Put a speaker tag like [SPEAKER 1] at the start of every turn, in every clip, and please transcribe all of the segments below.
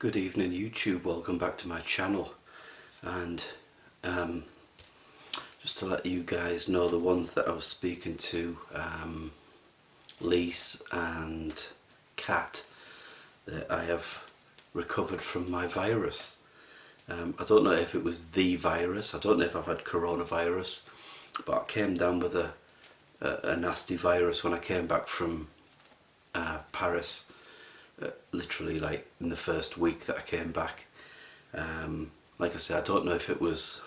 [SPEAKER 1] Good evening YouTube, welcome back to my channel. And just to let you guys know, the ones that I was speaking to, Lise and Kat, that I have recovered from my virus. I don't know if it was the virus, I don't know if I've had coronavirus, but I came down with a nasty virus when I came back from Paris. Literally like in the first week that I came back. Like I said, I don't know if it was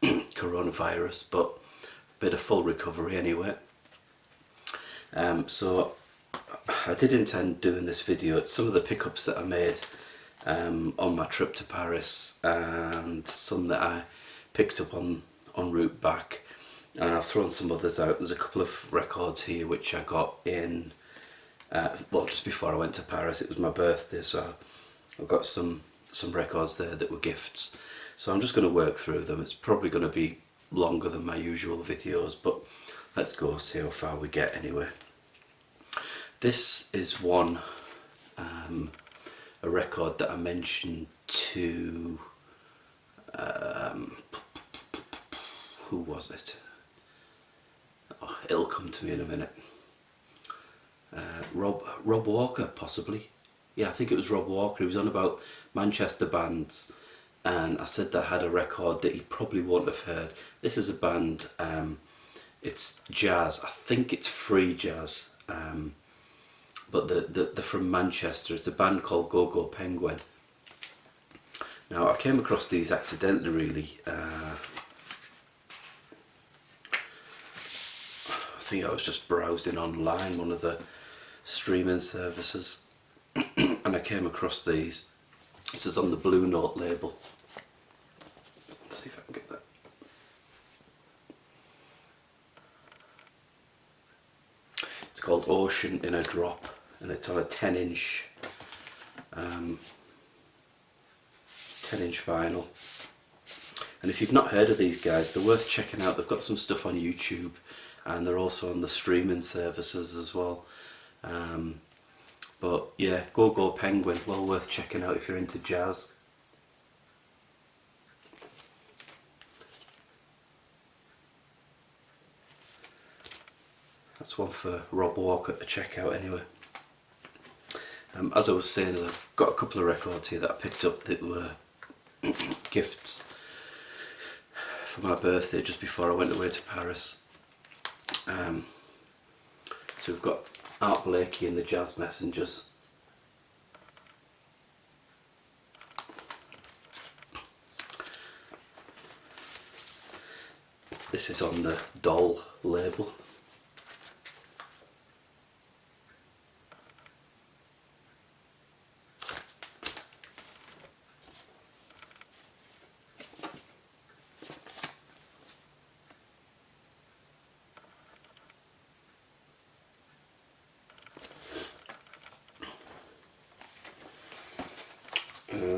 [SPEAKER 1] coronavirus, but a bit of full recovery anyway. So I did intend doing this video. It's some of the pickups that I made on my trip to Paris, and some that I picked up on route back, and I've thrown some others out. There's a couple of records here which I got in well, just before I went to Paris. It was my birthday, so I've got some records there that were gifts. So I'm just going to work through them. It's probably going to be longer than my usual videos, but let's go see how far we get anyway. This is one, a record that I mentioned to, who was it? Oh, it'll come to me in a minute. Rob Walker, possibly. Yeah, I think it was Rob Walker. He was on about Manchester bands, and I said that I had a record that he probably won't have heard. This is a band, it's jazz. I think it's free jazz, but they're from Manchester. It's a band called Go Go Penguin. Now, I came across these accidentally, really. I think I was just browsing online, one of the streaming services, and I came across these. This is on the Blue Note label. Let's see if I can get that. It's called Ocean in a Drop, and it's on a 10-inch 10-inch vinyl. And if you've not heard of these guys, they're worth checking out. They've got some stuff on YouTube, and they're also on the streaming services as well. But yeah, Go Go Penguin, well worth checking out if you're into jazz. That's one for Rob Walker to check out anyway. As I was saying, I've got a couple of records here that I picked up that were gifts for my birthday just before I went away to Paris. So we've got Art Blakey and the Jazz Messengers. This is on the Doll label.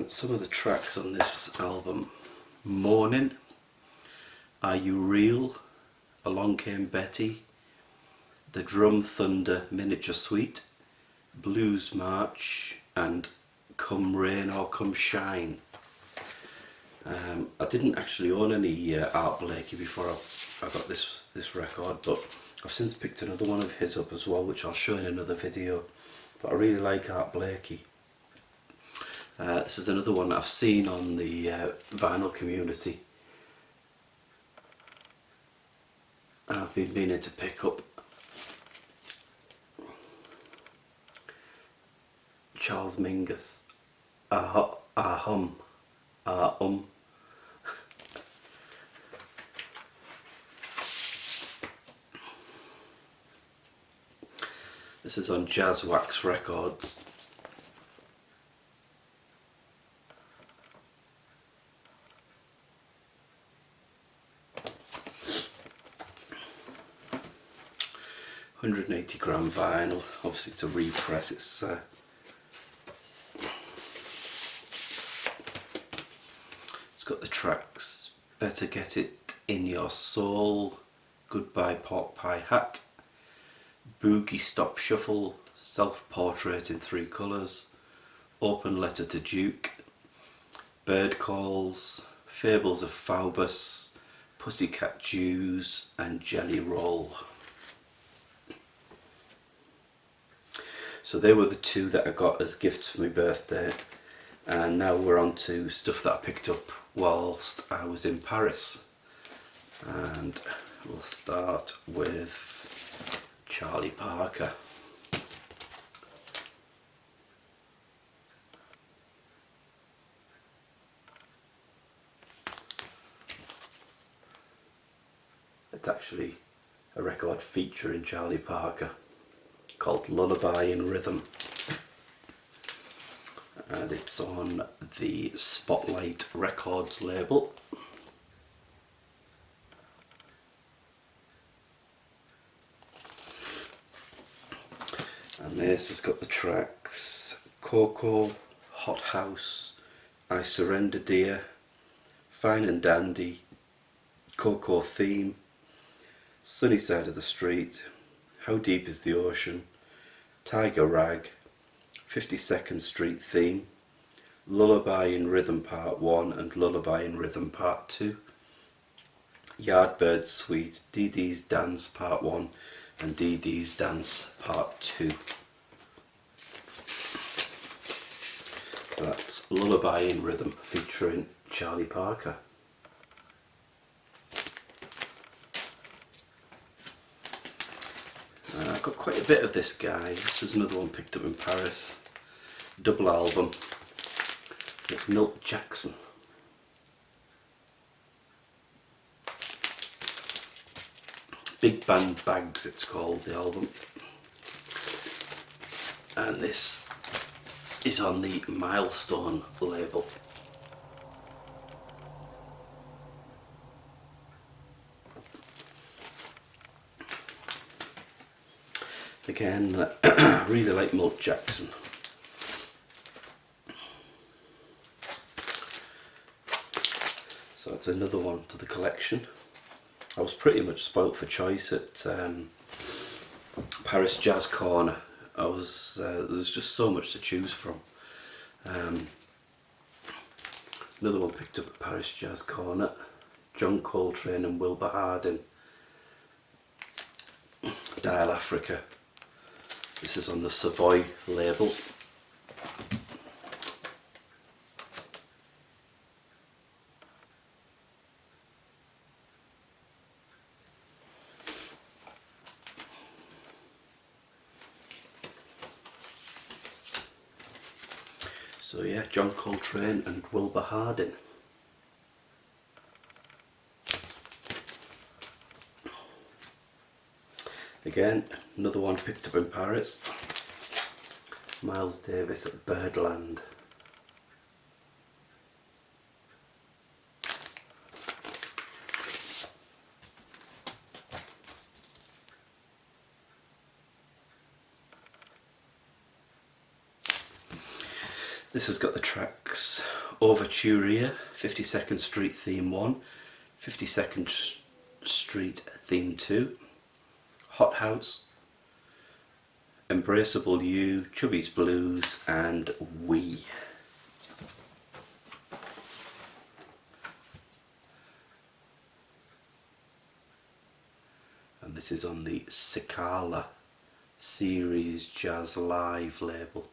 [SPEAKER 1] Some of the tracks on this album: Morning, Are You Real, Along Came Betty, The Drum Thunder Miniature Suite, Blues March, and Come Rain or Come Shine. I didn't actually own any Art Blakey before I got this record, but I've since picked another one of his up as well, which I'll show in another video. But I really like Art Blakey. This is another one that I've seen on the vinyl community, and I've been meaning to pick up. Charles Mingus, This is on Jazz Wax Records. £180 vinyl, obviously it's a repress. It's got the tracks Better Get It In Your Soul, Goodbye Pork Pie Hat, Boogie Stop Shuffle, Self Portrait in 3 colours, Open Letter to Duke, Bird Calls, Fables of Faubus, Pussycat Jews and Jelly Roll. So they were the two that I got as gifts for my birthday, and now we're on to stuff that I picked up whilst I was in Paris. And we'll start with Charlie Parker. It's actually a record featuring Charlie Parker called Lullaby in Rhythm, and it's on the Spotlight Records label. And this has got the tracks Coco, Hot House, I Surrender Dear, Fine and Dandy, Coco Theme, Sunny Side of the Street, How Deep is the Ocean, Tiger Rag, 52nd Street Theme, Lullaby in Rhythm Part 1 and Lullaby in Rhythm Part 2, Yardbird Suite, Dee Dee's Dance Part 1 and Dee Dee's Dance Part 2. That's Lullaby in Rhythm featuring Charlie Parker. I've got quite a bit of this guy. This is another one picked up in Paris. Double album. It's Milt Jackson. Big Band Bags it's called, the album. And this is on the Milestone label. Again, I really like Milt Jackson. So it's another one to the collection. I was pretty much spoilt for choice at Paris Jazz Corner. There's just so much to choose from. Another one picked up at Paris Jazz Corner, John Coltrane and Wilbur Hardin, Dial Africa. This is on the Savoy label. So yeah, John Coltrane and Wilbur Hardin. Again, another one picked up in Paris. Miles Davis at Birdland. This has got the tracks Overturia, 52nd Street Theme 1, 52nd Street Theme 2, Hot House, Embraceable You, Chubby's Blues and We. And this is on the Cicala Series Jazz Live label.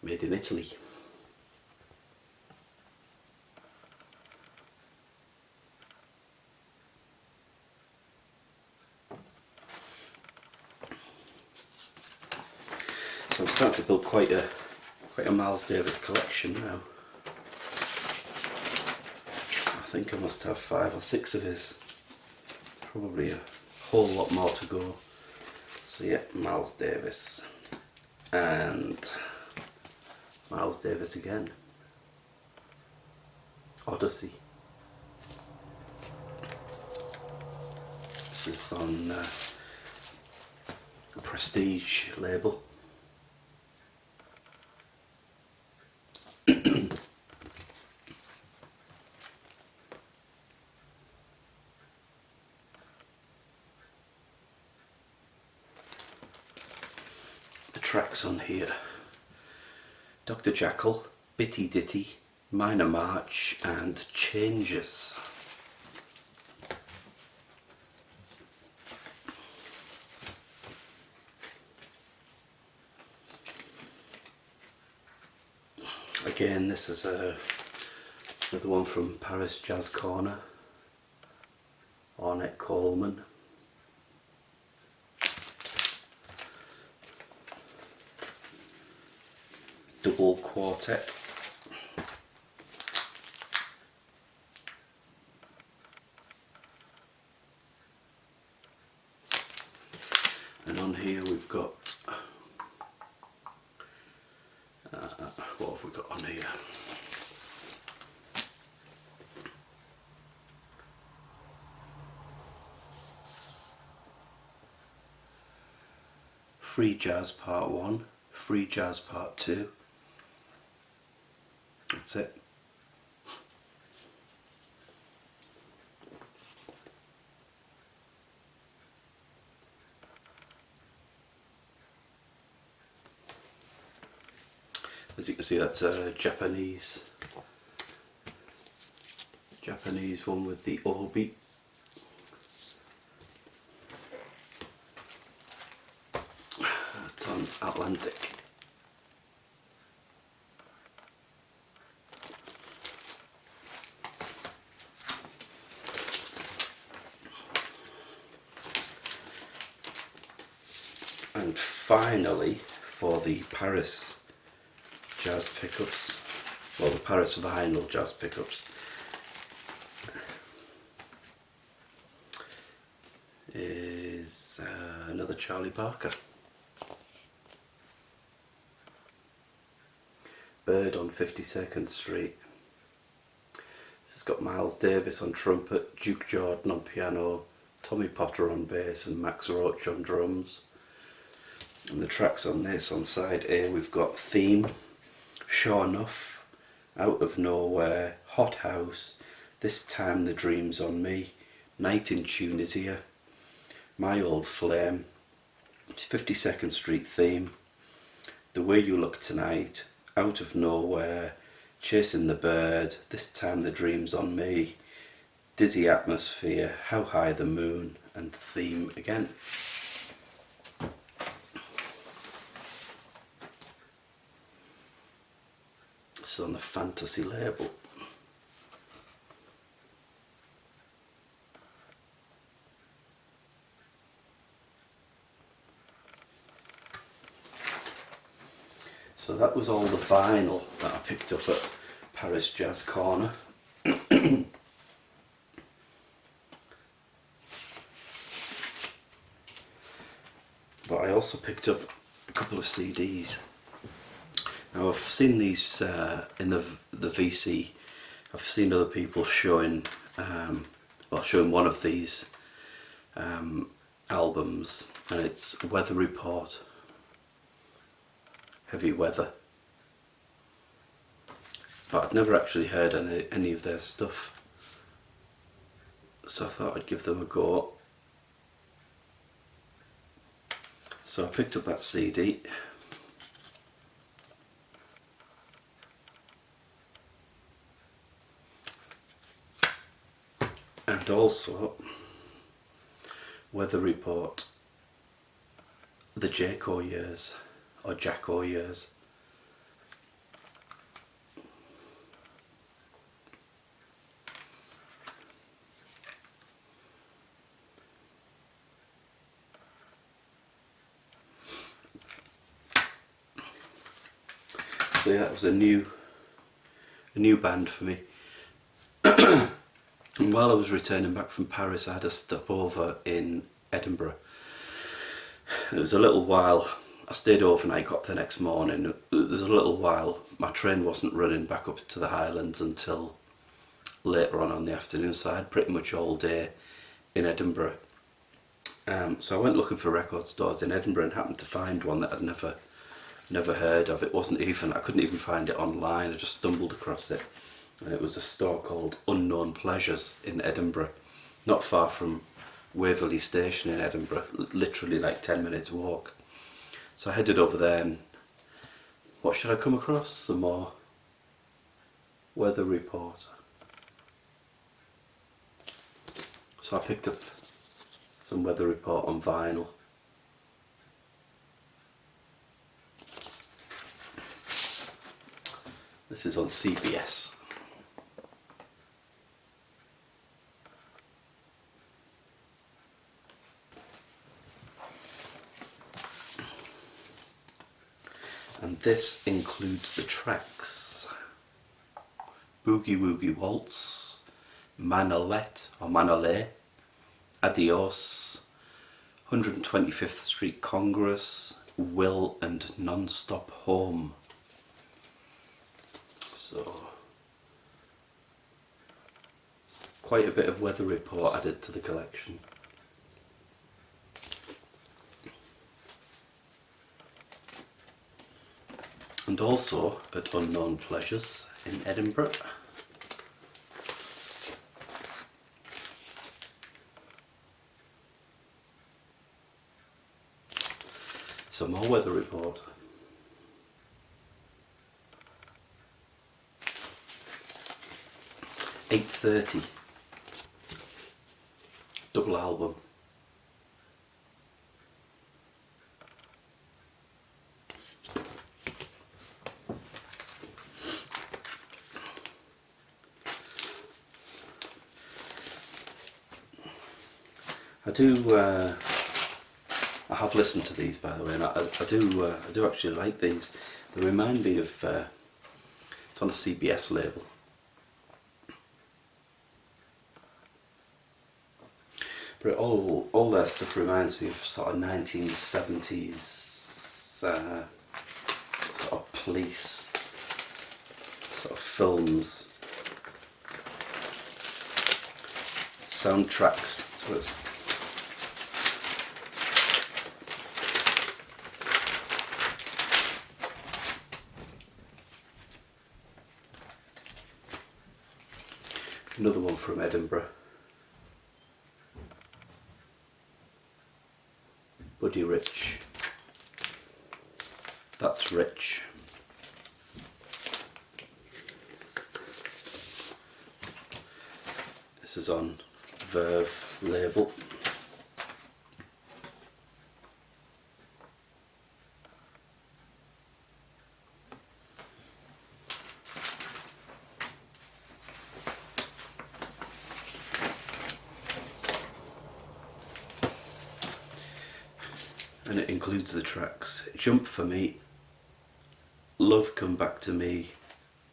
[SPEAKER 1] Made in Italy. So I'm starting to build quite a Miles Davis collection now. I think I must have 5 or 6 of his. Probably a whole lot more to go. So yeah, Miles Davis. And Miles Davis again. Odyssey. This is on a Prestige label. The tracks on here Dr. Jackal, Bitty Ditty, Minor March and Changes. Again, this is another one from Paris Jazz Corner, Ornette Coleman. Double quartet. And on here we've got, what have we got on here? Free Jazz Part 1, Free Jazz Part 2. That's it. As you can see, that's a Japanese one with the obi. It's on Atlantic. And finally, for the Paris jazz pickups, well, the Paris vinyl jazz pickups, is another Charlie Parker. Bird on 52nd Street. This has got Miles Davis on trumpet, Duke Jordan on piano, Tommy Potter on bass and Max Roach on drums. And the tracks on this, on side A, we've got Theme, Sure Enough, Out of Nowhere, Hot House, This Time the Dream's on Me, Night in Tunisia, My Old Flame, 52nd Street Theme, The Way You Look Tonight, Out of Nowhere, Chasing the Bird, This Time the Dream's on Me, Dizzy Atmosphere, How High the Moon, and Theme again. This is on the Fantasy label. So that was all the vinyl that I picked up at Paris Jazz Corner. But I also picked up a couple of CDs. Now I've seen these in the VC. I've seen other people showing, showing one of these albums, and it's Weather Report, Heavy Weather. But I'd never actually heard any of their stuff, so I thought I'd give them a go. So I picked up that CD. And also Weather Report, the Jaco years, or Jacko years. So yeah, that was a new band for me. And while I was returning back from Paris, I had a stopover in Edinburgh. It was a little while. I stayed overnight, got up the next morning. There was a little while. My train wasn't running back up to the Highlands until later on the afternoon, so I had pretty much all day in Edinburgh. So I went looking for record stores in Edinburgh and happened to find one that I'd never heard of. It wasn't even, I couldn't even find it online. I just stumbled across it. And it was a store called Unknown Pleasures in Edinburgh, not far from Waverley Station in Edinburgh, literally like 10 minutes walk. So I headed over there and What should I come across? Some more Weather Report. So I picked up some Weather Report on vinyl. This is on CBS. And this includes the tracks Boogie Woogie Waltz, Manolete or Manolé, Adios, 125th Street Congress, Will and Non-Stop Home. So quite a bit of Weather Report added to the collection. And also at Unknown Pleasures in Edinburgh. Some more Weather Report. "8:30", double album. I have listened to these, by the way, and I do actually like these. They remind me of it's on a CBS label. But all their stuff reminds me of sort of 1970s sort of police sort of films, soundtracks. So it's another one from Edinburgh. Buddy Rich. That's Rich. This is on Verve label. And it includes the tracks Jump For Me, Love Come Back To Me,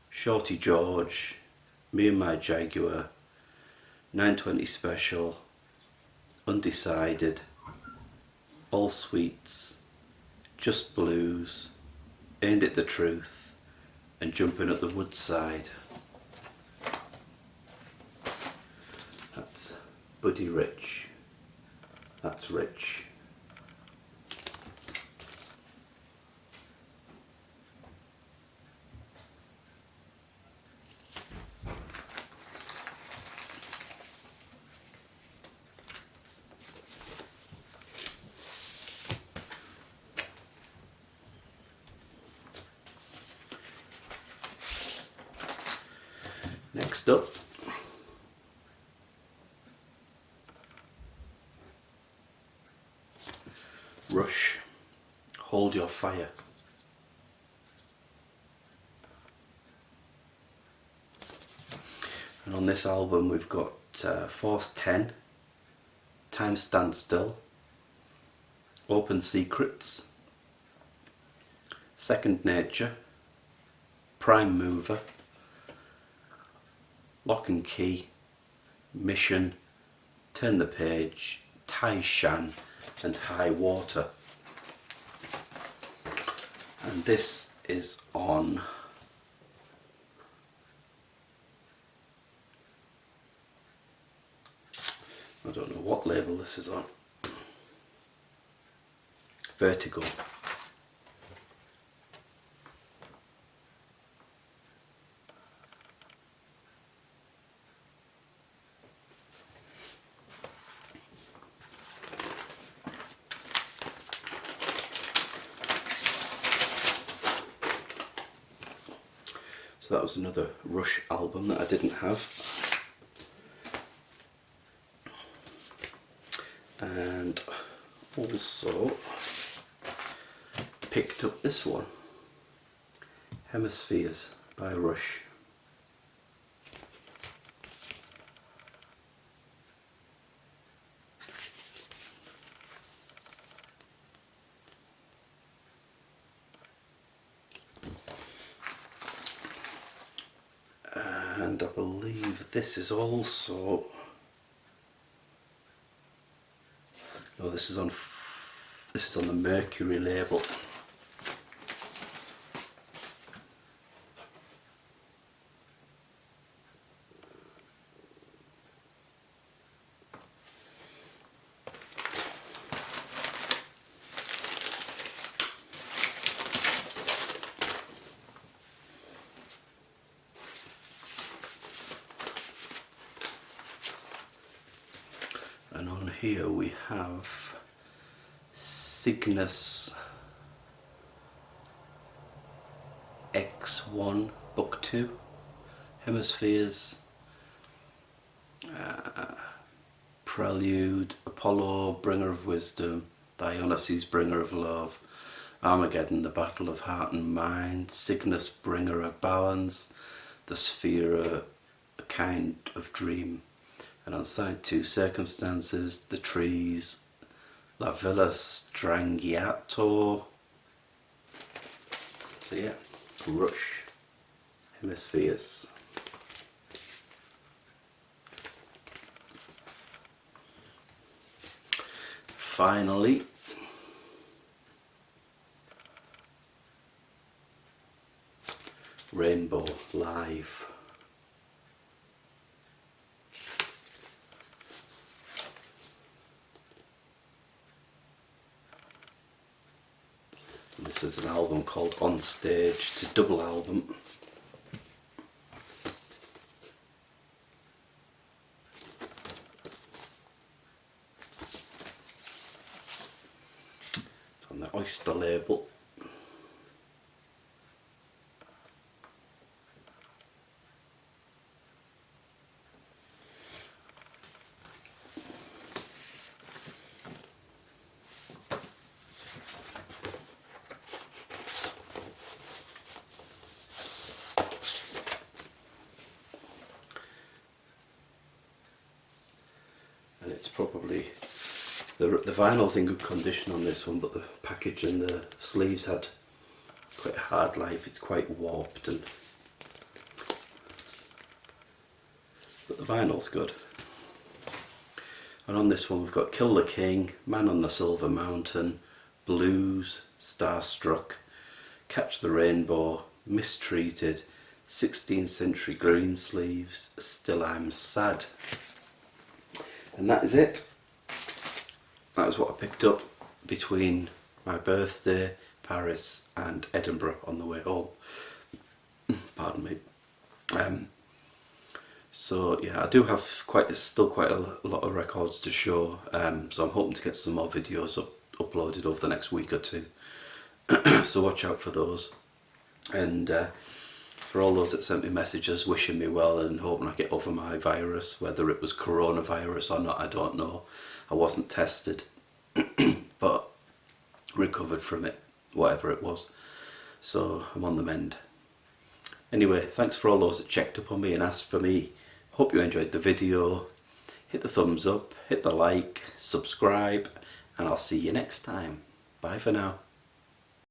[SPEAKER 1] Shorty George, Me and My Jaguar, 920 Special, Undecided, All Sweets, Just Blues, Ain't It The Truth, and Jumping At The Woodside. That's Buddy Rich. That's Rich. Next up, Rush, Hold Your Fire. And on this album we've got Force 10, Time Stands Still, Open Secrets, Second Nature, Prime Mover, Lock and Key, Mission, Turn the Page, Tai Shan, and High Water. And this is on I don't know what label this is on. Vertigo. So that was another Rush album that I didn't have. And also picked up this one, Hemispheres by Rush. And I believe this is also, no, this is on the Mercury label. And on here we have Cygnus X1 Book 2, Hemispheres, Prelude, Apollo, Bringer of Wisdom, Dionysus, Bringer of Love, Armageddon, the Battle of Heart and Mind, Cygnus, Bringer of Balance, the Sphere, a Kind of Dream. And on side 2, Circumstances, The Trees, La Villa Strangiato. So yeah, Rush, Hemispheres. Finally, Rainbow Live. This is an album called On Stage. It's a double album. It's on the Oyster label. And it's probably, the vinyl's in good condition on this one, but the package and the sleeves had quite a hard life. It's quite warped, but the vinyl's good. And on this one we've got Kill the King, Man on the Silver Mountain, Blues, Starstruck, Catch the Rainbow, Mistreated, 16th Century Greensleeves, Still I'm Sad. And that is it. That was what I picked up between my birthday, Paris and Edinburgh on the way home. Pardon me. So yeah, I do have still quite a lot of records to show, so I'm hoping to get some more videos uploaded over the next week or two. So watch out for those. And for all those that sent me messages wishing me well and hoping I get over my virus, whether it was coronavirus or not, I don't know. I wasn't tested, but recovered from it, whatever it was. So I'm on the mend. Anyway, thanks for all those that checked up on me and asked for me. Hope you enjoyed the video. Hit the thumbs up, hit the like, subscribe, and I'll see you next time. Bye for now.